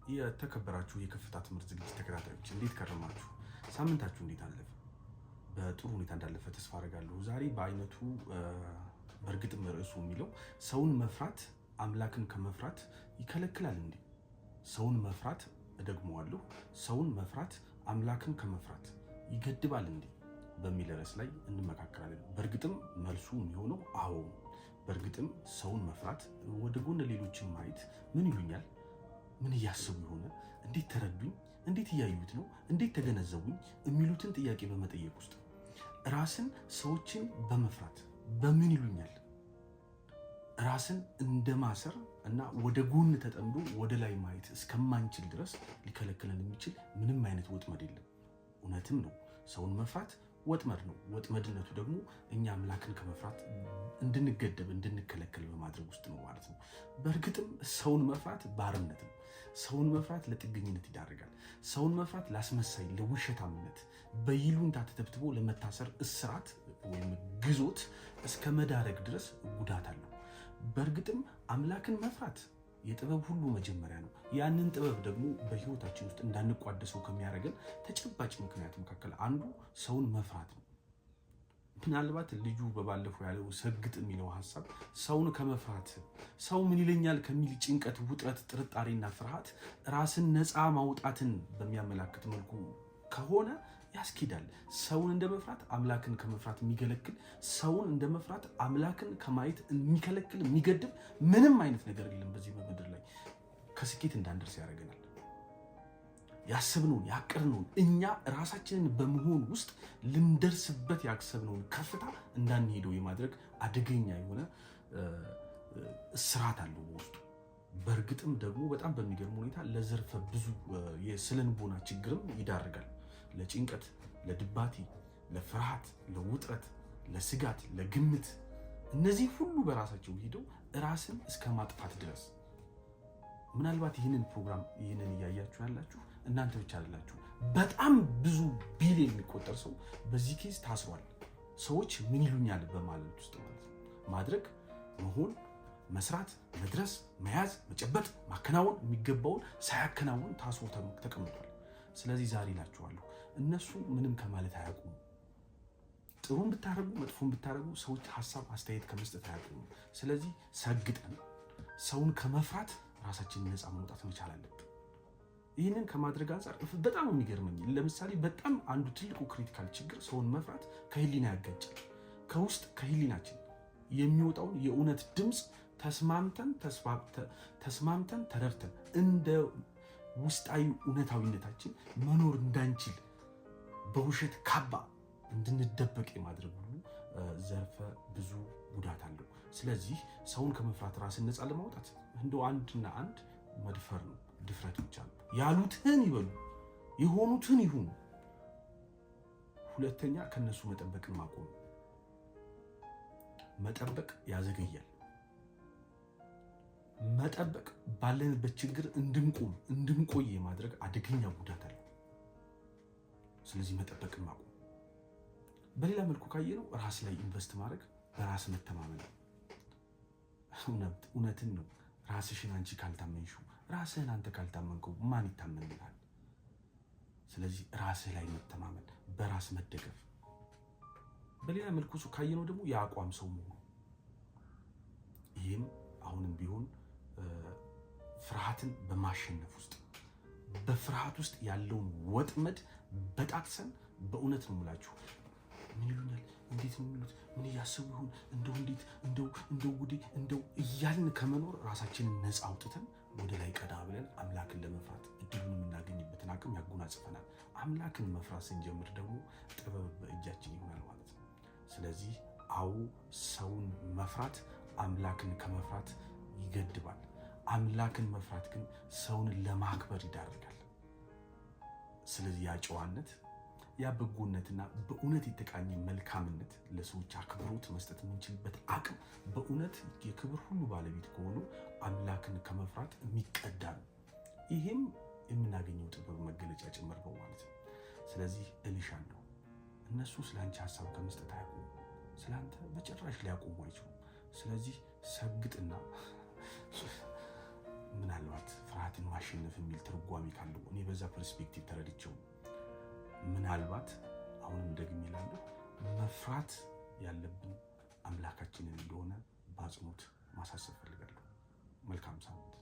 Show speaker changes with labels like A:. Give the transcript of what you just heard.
A: የተከበራችሁ የከፍታ ትምህርት ዝግጅት ተከታታዮች እንዴት ከረማችሁ? ሳምንታችሁ እንዴት አለፈ? በጥሩ ሁኔታ እንዳለፈ ተስፋ አደርጋለሁ። ዛሬ በአይነቱ በእርግጥም ርዕሱ የሚለው ሰውን መፍራት አምላክን ከመፍራት ይከለክላል እንዴ? ሰውን መፍራት እደግመዋለሁ፣ ሰውን መፍራት አምላክን ከመፍራት ይገድባል እንዴ በሚል ርዕስ ላይ እንመካከራለን። በእርግጥም መልሱ የሚሆነው አዎ። በእርግጥም ሰውን መፍራት ወደ ጎን ሌሎችን ማየት ምን ይሉኛል፣ ምን እያሰቡ ይሆነ፣ እንዴት ተረዱኝ፣ እንዴት እያዩት ነው፣ እንዴት ተገነዘቡኝ የሚሉትን ጥያቄ በመጠየቅ ውስጥ ራስን ሰዎችን በመፍራት በምን ይሉኛል ራስን እንደማሰር እና ወደ ጎን ተጠምዶ ወደ ላይ ማየት እስከማንችል ድረስ ሊከለክለን የሚችል ምንም አይነት ወጥመድ የለም። እውነትም ነው፣ ሰውን መፍራት ወጥመድ ነው። ወጥመድነቱ ደግሞ እኛ አምላክን ከመፍራት እንድንገደብ እንድንከለከል በማድረግ ውስጥ ነው ማለት ነው። በእርግጥም ሰውን መፍራት ባርነት ነው። ሰውን መፍራት ለጥገኝነት ይዳርጋል። ሰውን መፍራት ላስመሳይ፣ ለውሸታምነት፣ በይሉንታ ተተብትቦ ለመታሰር፣ እስራት ወይም ግዞት እስከ መዳረግ ድረስ ጉዳት አለው። በእርግጥም አምላክን መፍራት የጥበብ ሁሉ መጀመሪያ ነው። ያንን ጥበብ ደግሞ በህይወታችን ውስጥ እንዳንቋደሰው ከሚያደርገን ተጨባጭ ምክንያት መካከል አንዱ ሰውን መፍራት ነው። ምናልባት ልጁ በባለፈው ያለው ሰግጥ የሚለው ሀሳብ ሰውን ከመፍራት ሰው ምን ይለኛል ከሚል ጭንቀት፣ ውጥረት፣ ጥርጣሬና ፍርሃት ራስን ነፃ ማውጣትን በሚያመላክት መልኩ ከሆነ ያስኬዳል። ሰውን እንደ መፍራት አምላክን ከመፍራት የሚከለክል፣ ሰውን እንደ መፍራት አምላክን ከማየት የሚከለክል የሚገድብ ምንም አይነት ነገር የለም በዚህ በምድር ላይ። ከስኬት እንዳንደርስ ያደርገናል። ያሰብነውን ያቀድነውን እኛ ራሳችንን በመሆን ውስጥ ልንደርስበት ያሰብነውን ከፍታ እንዳንሄደው የማድረግ አደገኛ የሆነ እስራት አለው በውስጡ። በእርግጥም ደግሞ በጣም በሚገርም ሁኔታ ለዘርፈ ብዙ የስነልቦና ችግርም ይዳርጋል። ለጭንቀት፣ ለድባቴ፣ ለፍርሃት፣ ለውጥረት፣ ለስጋት፣ ለግምት፣ እነዚህ ሁሉ በራሳቸው ሄደው ራስን እስከ ማጥፋት ድረስ። ምናልባት ይህንን ፕሮግራም ይህንን እያያችሁ ያላችሁ እናንተ ብቻ አይደላችሁ። በጣም ብዙ ቢሊዮን የሚቆጠር ሰው በዚህ ኬዝ ታስሯል። ሰዎች ምን ይሉኛል በማለት ውስጥ ማለት ነው። ማድረግ፣ መሆን፣ መስራት፣ መድረስ፣ መያዝ፣ መጨበጥ፣ ማከናወን የሚገባውን ሳያከናውን ታስሮ ተቀምጧል። ስለዚህ ዛሬ እላችኋለሁ እነሱ ምንም ከማለት አያውቁም። ጥሩም ብታረጉ መጥፎም ብታረጉ ሰዎች ሀሳብ አስተያየት ከመስጠት አያውቁም። ስለዚህ ሰግጠን ሰውን ከመፍራት ራሳችንን ነፃ ማውጣት መቻል አለብን። ይህንን ከማድረግ አንጻር በጣም የሚገርመኝ ለምሳሌ በጣም አንዱ ትልቁ ክሪቲካል ችግር ሰውን መፍራት ከህሊና ያጋጫል። ከውስጥ ከህሊናችን የሚወጣውን የእውነት ድምፅ ተስማምተን ተረድተን እንደ ውስጣዊ እውነታዊነታችን መኖር እንዳንችል በውሸት ካባ እንድንደበቅ የማድረግ ሁሉ ዘርፈ ብዙ ጉዳት አለው። ስለዚህ ሰውን ከመፍራት ራስን ነፃ ለማውጣት እንደው አንድና አንድ መድፈር ነው፣ ድፍረት ብቻ ነው። ያሉትን ይበሉ፣ የሆኑትን ይሁኑ። ሁለተኛ ከነሱ መጠበቅን ማቆም። መጠበቅ ያዘገያል። መጠበቅ ባለንበት ችግር እንድንቆይ የማድረግ አደገኛ ጉዳት አለው። ስለዚህ መጠበቅን ማቆም። በሌላ መልኩ ካየነው ራስ ላይ ኢንቨስት ማድረግ በራስ መተማመን። እውነትን ነው። ራስሽን አንቺ ካልታመንሽው፣ ራስህን አንተ ካልታመንከው ማን ይታመንልሃል? ስለዚህ ራስህ ላይ መተማመን፣ በራስ መደገፍ። በሌላ መልኩ ካየነው ደግሞ የአቋም ሰው መሆኑ። ይህም አሁንም ቢሆን ፍርሃትን በማሸነፍ ውስጥ በፍርሃት ውስጥ ያለውን ወጥመድ በጣጥሰን በእውነት ነው የምላችሁ። ምን ይሉኛል፣ እንዴት ነው የሚሉት፣ ምን እያሰቡ ይሆን፣ እንደው እንዴት እንደው ጉዴ እንደው እያልን ከመኖር ራሳችንን ነፃ አውጥተን ወደ ላይ ቀዳ ብለን አምላክን ለመፍራት እድሉን የምናገኝበትን አቅም ያጎናጽፈናል። አምላክን መፍራት ስንጀምር ደግሞ ጥበብ በእጃችን ይሆናል ማለት ነው። ስለዚህ አዎ፣ ሰውን መፍራት አምላክን ከመፍራት ይገድባል። አምላክን መፍራት ግን ሰውን ለማክበር ይዳርጋል። ስለዚህ ያ ጨዋነት፣ ያ በጎነትና በእውነት የተቃኘ መልካምነት፣ ለሰዎች አክብሮት መስጠት የምንችልበት አቅም በእውነት የክብር ሁሉ ባለቤት ከሆኑ አምላክን ከመፍራት የሚቀዳ ነው። ይህም የምናገኘው ጥበብ መገለጫ ጭምር ነው ማለት ነው። ስለዚህ እልሻለሁ፣ እነሱ ስለ አንቺ ሀሳብ ከመስጠት አያቆሙ፣ ስለ አንተ በጭራሽ ሊያቆሙ አይችሉም። ስለዚህ ሰግጥና ምናልባት ፍርሃትን ማሸነፍ የሚል ትርጓሜ ካለው እኔ በዛ ፐርስፔክቲቭ ተረድቼው ምናልባት አሁንም ደግሜ እላለሁ መፍራት ያለብን አምላካችንን እንደሆነ በአጽንኦት ማሳሰብ ፈልጋለሁ። መልካም ሳምንት።